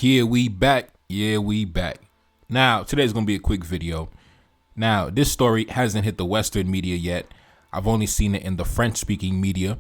Yeah, we back. Yeah, we back. Now, today's going to be a quick video. Now, this story hasn't hit the Western media yet. I've only seen it in the French-speaking media.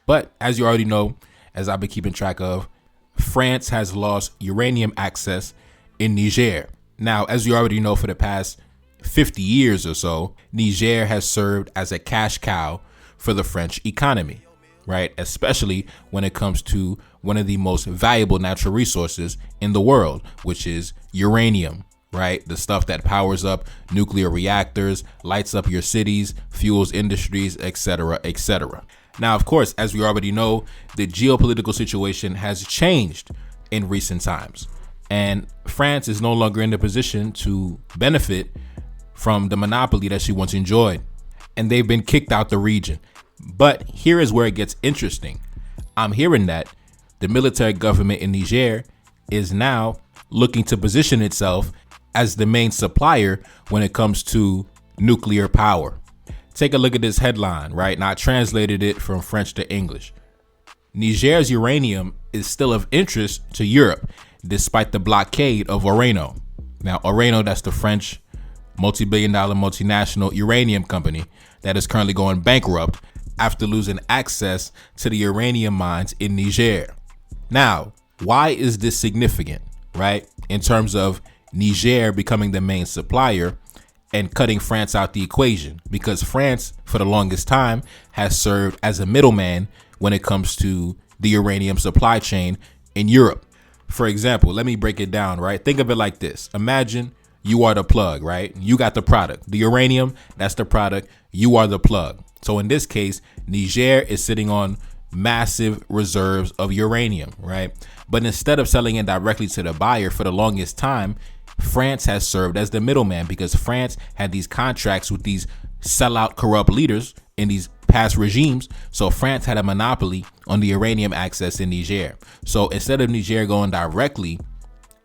But as you already know, as I've been keeping track of, France has lost uranium access in Niger. Now, as you already know, for the past 50 years or so, Niger has served as a cash cow for the French economy, right? Especially when it comes to one of the most valuable natural resources in the world, which is uranium, right? The stuff that powers up nuclear reactors, lights up your cities, fuels industries, etc., etc. Now, of course, as we already know, the geopolitical situation has changed in recent times, and France is no longer in the position to benefit from the monopoly that she once enjoyed, and they've been kicked out the region. But here is where it gets interesting. I'm hearing that the military government in Niger is now looking to position itself as the main supplier when it comes to nuclear power. Take a look at this headline, right? And I translated it from French to English. Niger's uranium is still of interest to Europe, despite the blockade of Uranium. Now, Uranium, that's the French multi-billion-dollar multinational uranium company that is currently going bankrupt after losing access to the uranium mines in Niger. Now, why is this significant, right? In terms of Niger becoming the main supplier and cutting France out the equation, because France, for the longest time, has served as a middleman when it comes to the uranium supply chain in Europe. For example, let me break it down, right? Think of it like this. Imagine you are the plug, right? You got the product. The uranium, that's the product. You are the plug. So in this case, Niger is sitting on massive reserves of uranium, right? But instead of selling it directly to the buyer for the longest time, France has served as the middleman, because France had these contracts with these sellout corrupt leaders in these past regimes. So France had a monopoly on the uranium access in Niger. So instead of Niger going directly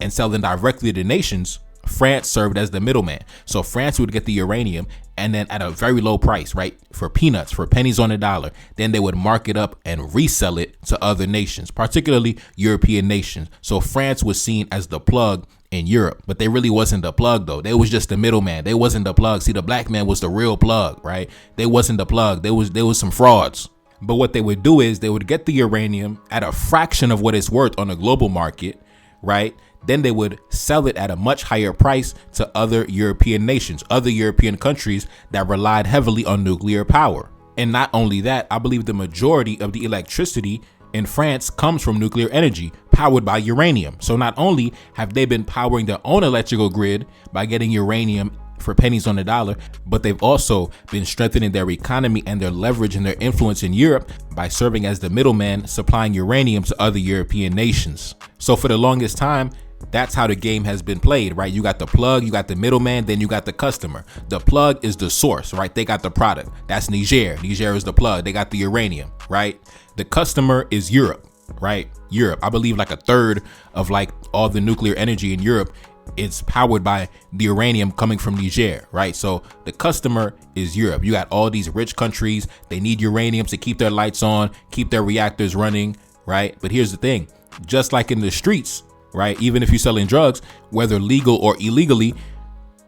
and selling directly to nations, France served as the middleman. So France would get the uranium, and then at a very low price, right? For peanuts, for pennies on the dollar. Then they would mark it up and resell it to other nations, particularly European nations. So France was seen as the plug in Europe, but they really wasn't the plug though. They was just the middleman. They wasn't the plug. See, the black man was the real plug, right? They wasn't the plug. There was some frauds. But what they would do is they would get the uranium at a fraction of what it's worth on the global market, right? Then they would sell it at a much higher price to other European nations, other European countries that relied heavily on nuclear power. And not only that, I believe the majority of the electricity in France comes from nuclear energy powered by uranium. So not only have they been powering their own electrical grid by getting uranium for pennies on the dollar, but they've also been strengthening their economy and their leverage and their influence in Europe by serving as the middleman, supplying uranium to other European nations. So for the longest time, that's how the game has been played, right? You got the plug, you got the middleman, then you got the customer. The plug is the source, right? They got the product. That's Niger. Niger is the plug. They got the uranium, right? The customer is Europe, right? Europe. I believe like a third of like all the nuclear energy in Europe is powered by the uranium coming from Niger, right? So the customer is Europe. You got all these rich countries. They need uranium to keep their lights on, keep their reactors running, right? But here's the thing. Just like in the streets, right? Even if you're selling drugs, whether legal or illegally,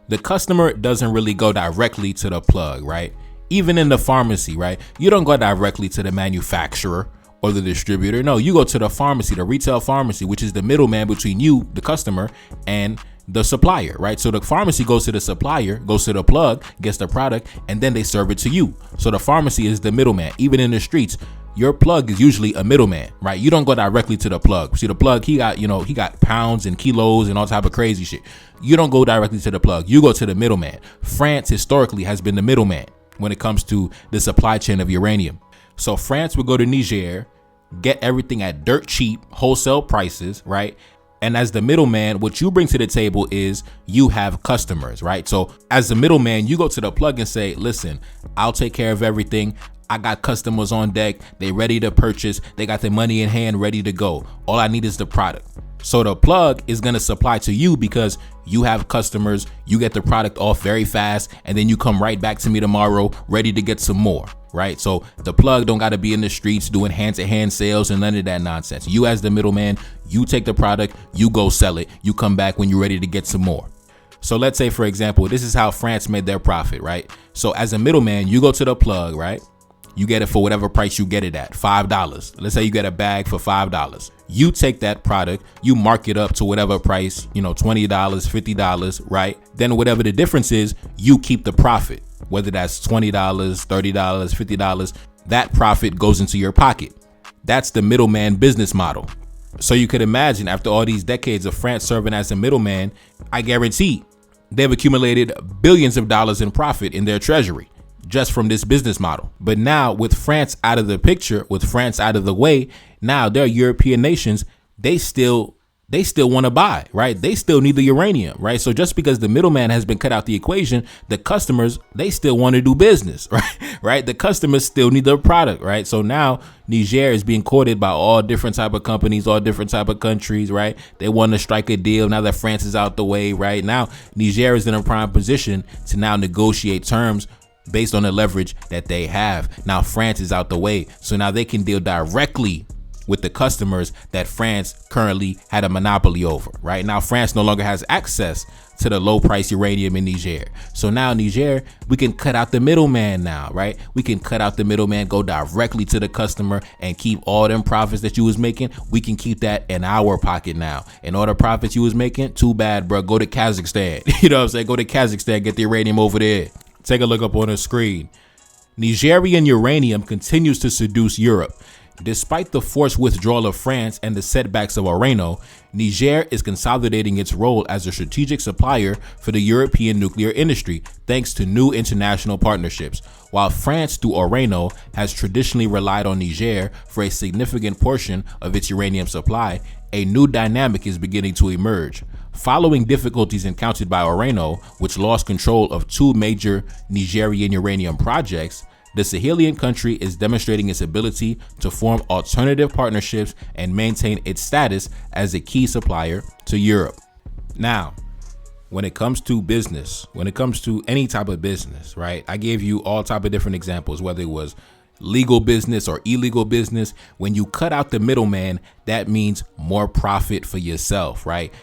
the customer doesn't really go directly to the plug, right? Even in the pharmacy, right? You don't go directly to the manufacturer or the distributor. No, you go to the pharmacy, the retail pharmacy, which is the middleman between you, the customer, and the supplier, right? So the pharmacy goes to the supplier, goes to the plug, gets the product, and then they serve it to you. So the pharmacy is the middleman. Even in the streets, your plug is usually a middleman, right? You don't go directly to the plug. See, the plug, he got pounds and kilos and all type of crazy shit. You don't go directly to the plug. You go to the middleman. France historically has been the middleman when it comes to the supply chain of uranium. So France would go to Niger, get everything at dirt cheap wholesale prices, right? And as the middleman, what you bring to the table is you have customers, right? So as the middleman, you go to the plug and say, listen, I'll take care of everything. I got customers on deck. They ready to purchase. They got the money in hand, ready to go. All I need is the product. So the plug is going to supply to you because you have customers, you get the product off very fast, and then you come right back to me tomorrow ready to get some more, right? So the plug don't got to be in the streets doing hand-to-hand sales and none of that nonsense. You as the middleman, you take the product, you go sell it, you come back when you're ready to get some more. So let's say, for example, this is how France made their profit, right? So as a middleman, you go to the plug, right? You get it for whatever price you get it at, $5. Let's say you get a bag for $5. You take that product, you mark it up to whatever price, $20, $50, right? Then whatever the difference is, you keep the profit, whether that's $20, $30, $50, that profit goes into your pocket. That's the middleman business model. So you could imagine after all these decades of France serving as a middleman, I guarantee they've accumulated billions of dollars in profit in their treasury just from this business model. But now with France out of the picture, with France out of the way, now there are European nations, they still want to buy, right? They still need the uranium, right? So just because the middleman has been cut out the equation, the customers, they still want to do business, right? The customers still need the product, right? So now Niger is being courted by all different type of companies, all different type of countries, right? They want to strike a deal now that France is out the way, right? Now Niger is in a prime position to now negotiate terms based on the leverage that they have. Now France is out the way, so now they can deal directly with the customers that France currently had a monopoly over. Right now, France no longer has access to the low price uranium in Niger. So now Niger, we can cut out the middleman now, right? We can cut out the middleman, go directly to the customer and keep all them profits that you was making. We can keep that in our pocket now. And all the profits you was making, too bad, bro. Go to Kazakhstan. You know what I'm saying? Go to Kazakhstan, get the uranium over there. Take a look up on the screen. Nigerian uranium continues to seduce Europe. Despite the forced withdrawal of France and the setbacks of Urano, Niger is consolidating its role as a strategic supplier for the European nuclear industry thanks to new international partnerships. While France, through Urano, has traditionally relied on Niger for a significant portion of its uranium supply, a new dynamic is beginning to emerge. Following difficulties encountered by Urano, which lost control of two major Nigerian uranium projects, the Sahelian country is demonstrating its ability to form alternative partnerships and maintain its status as a key supplier to Europe. Now, when it comes to business, when it comes to any type of business, right? I gave you all type of different examples, whether it was legal business or illegal business. When you cut out the middleman, that means more profit for yourself, right?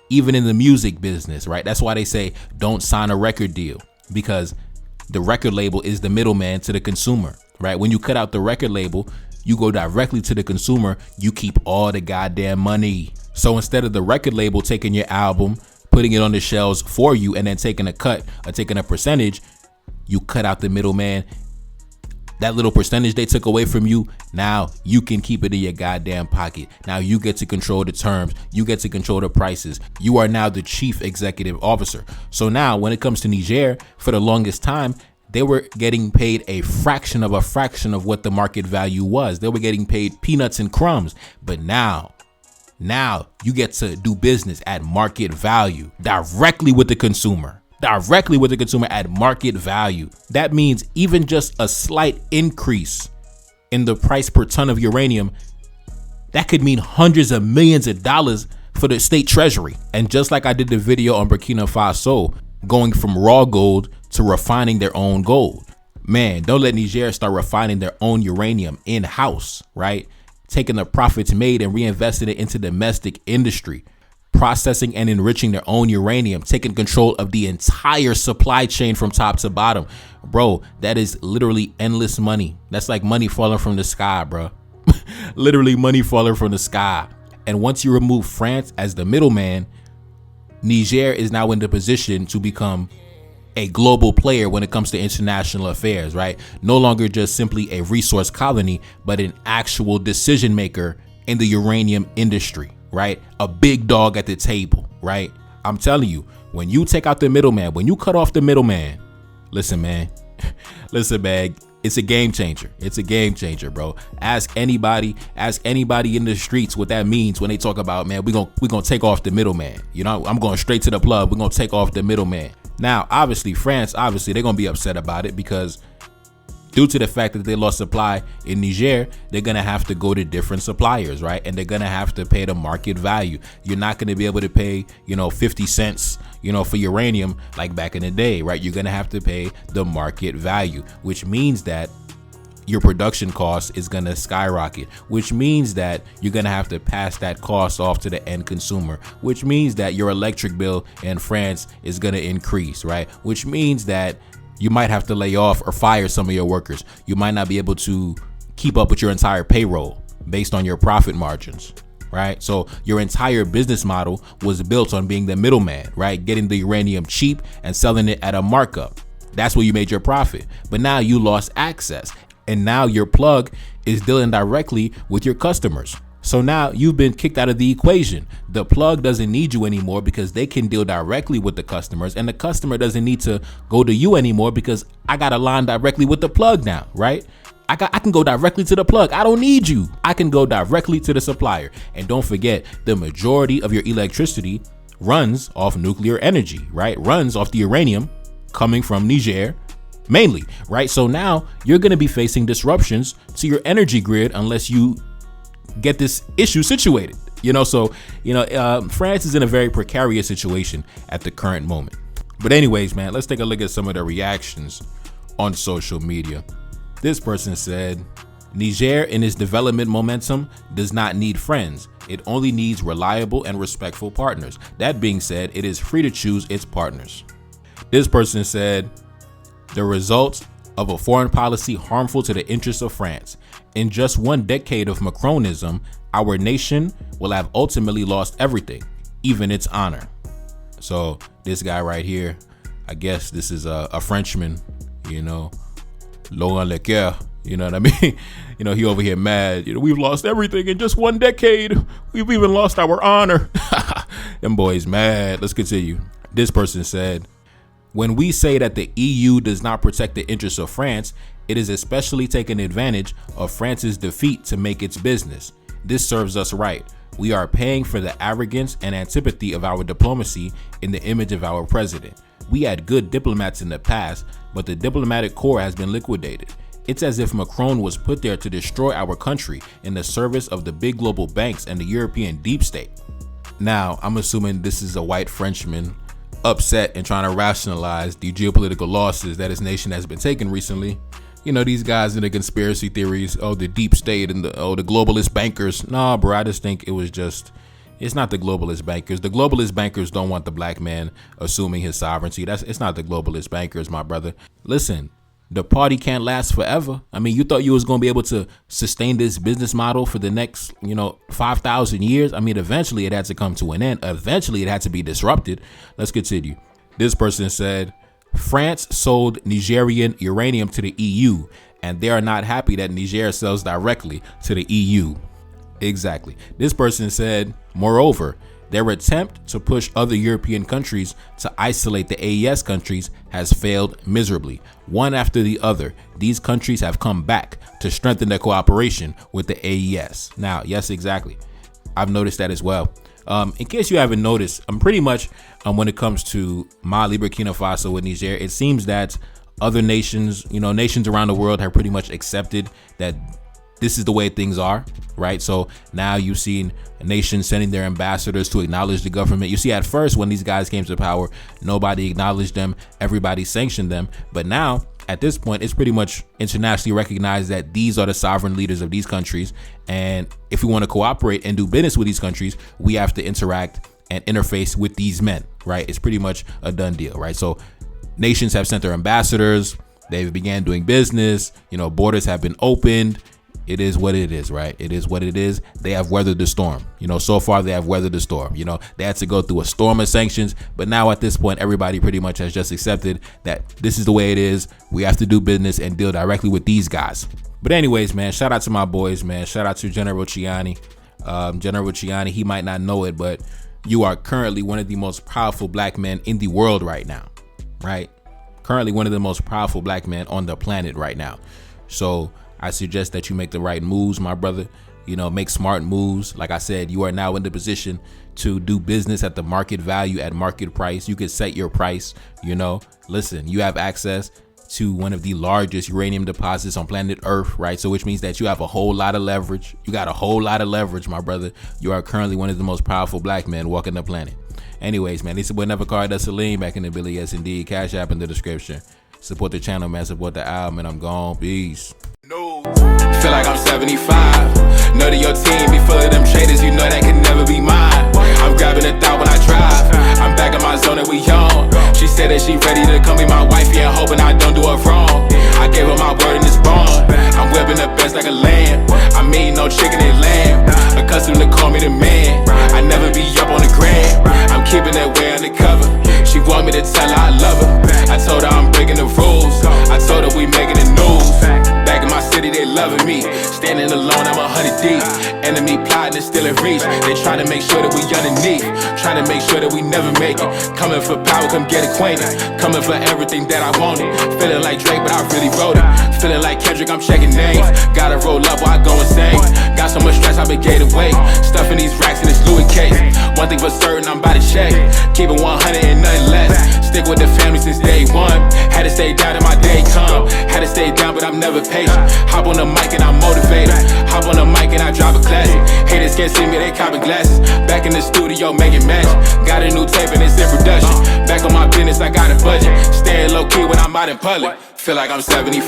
Even in the music business, right? That's why they say don't sign a record deal, because the record label is the middleman to the consumer, right? When you cut out the record label, you go directly to the consumer, you keep all the goddamn money. So instead of the record label taking your album, putting it on the shelves for you and then taking a cut or taking a percentage, you cut out the middleman. That little percentage they took away from you, now you can keep it in your goddamn pocket. Now you get to control the terms. You get to control the prices. You are now the chief executive officer. So now when it comes to Niger, for the longest time, they were getting paid a fraction of what the market value was. They were getting paid peanuts and crumbs. But now you get to do business at market value directly with the consumer. At market value. That means even just a slight increase in the price per ton of uranium, that could mean hundreds of millions of dollars for the state treasury. And just like I did the video on Burkina Faso, going from raw gold to refining their own gold. Man, don't let Niger start refining their own uranium in-house, right? Taking the profits made and reinvesting it into domestic industry. Processing and enriching their own uranium, taking control of the entire supply chain from top to bottom. Bro, that is literally endless money. That's like money falling from the sky, bro. Literally money falling from the sky. And once you remove France as the middleman, Niger is now in the position to become a global player when it comes to international affairs, right? No longer just simply a resource colony, but an actual decision maker in the uranium industry. Right? A big dog at the table, right? I'm telling you, when you take out the middleman, when you cut off the middleman, listen, man, it's a game changer. It's a game changer, bro. Ask anybody in the streets what that means when they talk about, man, we're gonna take off the middleman. You know, I'm going straight to the plug. We're gonna take off the middleman. Now, obviously, France, they're gonna be upset about it because Due to the fact that they lost supply in Niger, they're going to have to go to different suppliers, right? And they're going to have to pay the market value. You're not going to be able to pay, 50 cents, for uranium like back in the day, right? You're going to have to pay the market value, which means that your production cost is going to skyrocket, which means that you're going to have to pass that cost off to the end consumer, which means that your electric bill in France is going to increase, right? Which means that you might have to lay off or fire some of your workers. You might not be able to keep up with your entire payroll based on your profit margins, right? So your entire business model was built on being the middleman, right? Getting the uranium cheap and selling it at a markup. That's where you made your profit. But now you lost access, and now your plug is dealing directly with your customers. So now you've been kicked out of the equation. The plug doesn't need you anymore because they can deal directly with the customers, and the customer doesn't need to go to you anymore because I got a line directly with the plug now, right? I can go directly to the plug. I don't need you. I can go directly to the supplier. And don't forget, the majority of your electricity runs off nuclear energy, right? Runs off the uranium coming from Niger mainly, right? So now you're going to be facing disruptions to your energy grid unless you get this issue situated, France is in a very precarious situation at the current moment. But anyways, man, let's take a look at some of the reactions on social media. This person said, Niger in its development momentum does not need friends. It only needs reliable and respectful partners. That being said, it is free to choose its partners. This person said, the results of a foreign policy harmful to the interests of France. In just one decade of Macronism, our nation will have ultimately lost everything, even its honor. So this guy right here, I guess this is a Frenchman, Laurent Leclerc, you know what I mean? He over here mad, we've lost everything in just one decade. We've even lost our honor. Them boys mad. Let's continue. This person said, when we say that the EU does not protect the interests of France, it is especially taking advantage of France's defeat to make its business. This serves us right. We are paying for the arrogance and antipathy of our diplomacy in the image of our president. We had good diplomats in the past, but the diplomatic corps has been liquidated. It's as if Macron was put there to destroy our country in the service of the big global banks and the European deep state. Now, I'm assuming this is a white Frenchman upset and trying to rationalize the geopolitical losses that his nation has been taking recently. These guys in the conspiracy theories, the deep state and the globalist bankers. Nah, bro, I just think it's not the globalist bankers. The globalist bankers don't want the black man assuming his sovereignty. It's not the globalist bankers, my brother. Listen, the party can't last forever. I mean, you thought you was going to be able to sustain this business model for the next, 5,000 years. I mean, eventually it had to come to an end. Eventually it had to be disrupted. Let's continue. This person said, France sold Nigerian uranium to the EU, and they are not happy that Niger sells directly to the EU. Exactly. This person said, moreover, their attempt to push other European countries to isolate the AES countries has failed miserably. One after the other, these countries have come back to strengthen their cooperation with the AES. Now, yes, exactly. I've noticed that as well. In case you haven't noticed, I'm pretty much when it comes to Mali, Burkina Faso with Niger, it seems that other nations, nations around the world have pretty much accepted that this is the way things are, right? So now you've seen nations sending their ambassadors to acknowledge the government. You see, at first when these guys came to power, nobody acknowledged them, everybody sanctioned them. But now at this point, it's pretty much internationally recognized that these are the sovereign leaders of these countries. And if we want to cooperate and do business with these countries, we have to interact and interface with these men, right? It's pretty much a done deal, right? So nations have sent their ambassadors. They began doing business. Borders have been opened. It is what it is, right? It is what it is. They have weathered the storm. So far they have weathered the storm. They had to go through a storm of sanctions, but now at this point, everybody pretty much has just accepted that this is the way it is. We have to do business and deal directly with these guys. But anyways, man, shout out to my boys, man. Shout out to General Chiani. General Chiani, he might not know it, but you are currently one of the most powerful black men in the world right now, right? Currently one of the most powerful black men on the planet right now. So I suggest that you make the right moves, my brother. Make smart moves. Like I said, you are now in the position to do business at the market value, at market price. You can set your price. Listen, you have access to one of the largest uranium deposits on planet Earth, right? So which means that you have a whole lot of leverage. You got a whole lot of leverage, my brother. You are currently one of the most powerful black men walking the planet. Anyways, man, this is boy Never Card Us Salim back in the Billy, yes indeed. Cash App in the description. Support the channel, man. Support the album, and I'm gone. Peace. No. Feel like I'm 75. Know that your team be full of them traders, you know that can never be mine. I'm grabbing a thought when I drive. I'm back in my zone and we on. She said that she ready to come be my wifey and hoping I don't do her wrong. I gave her my word and it's bond. I'm whipping the best like a lamb. I'm eating no chicken and lamb. Accustomed to call me the man. I never be up on the gram. I'm keeping that way undercover. She want me to tell her I love her. I told her I'm breaking the rules. I told her we making the news. Back in my city they loving me. Standing alone I'm 100 deep. Enemy plotting and still in reach. They try to make sure that we underneath. Trying to make sure that we never make it. Coming for power, come get acquainted. Coming for everything that I wanted. Feeling like Drake, but I really wrote it. Feeling like Kendrick, I'm checking names. Gotta roll up while I go insane. Got so much stress, I been gated weight. Stuffing these racks in this Louis case. One thing for certain, I'm about to check. Keep it 100 and nothing less. Stick with the family since day one. Had to stay down till my day come. Had to stay down, but I'm never patient. Hop on the mic and I'm motivated. Hop on the mic and I drive a classic. Haters can't see me, they copping glasses. Back in the studio making magic. Got a new tape and it's in production. Back on my business, I got a budget. Staying low key when I'm out in public. Feel like I'm 75.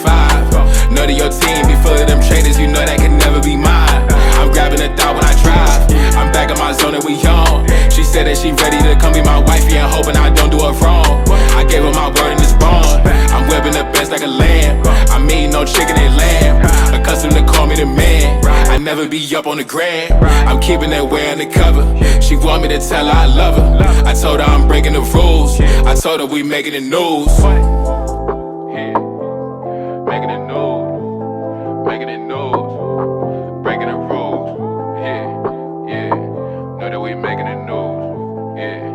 Know that your team be full of them traders, you know that can never be mine. I'm grabbing a thought when I drive. I'm back in my zone and we on. She said that she ready to come be my wifey and hoping I don't do her wrong. I gave her my word and it's bond. I'm whipping the best like a lamb. I'm eating no chicken and lamb. Accustomed to call me the man. I never be up on the gram. I'm keeping that way undercover. She want me to tell her I love her. I told her I'm breaking the rules. I told her we making the news. Making it news, making it news, breaking the rules, yeah, know that we making it news, yeah.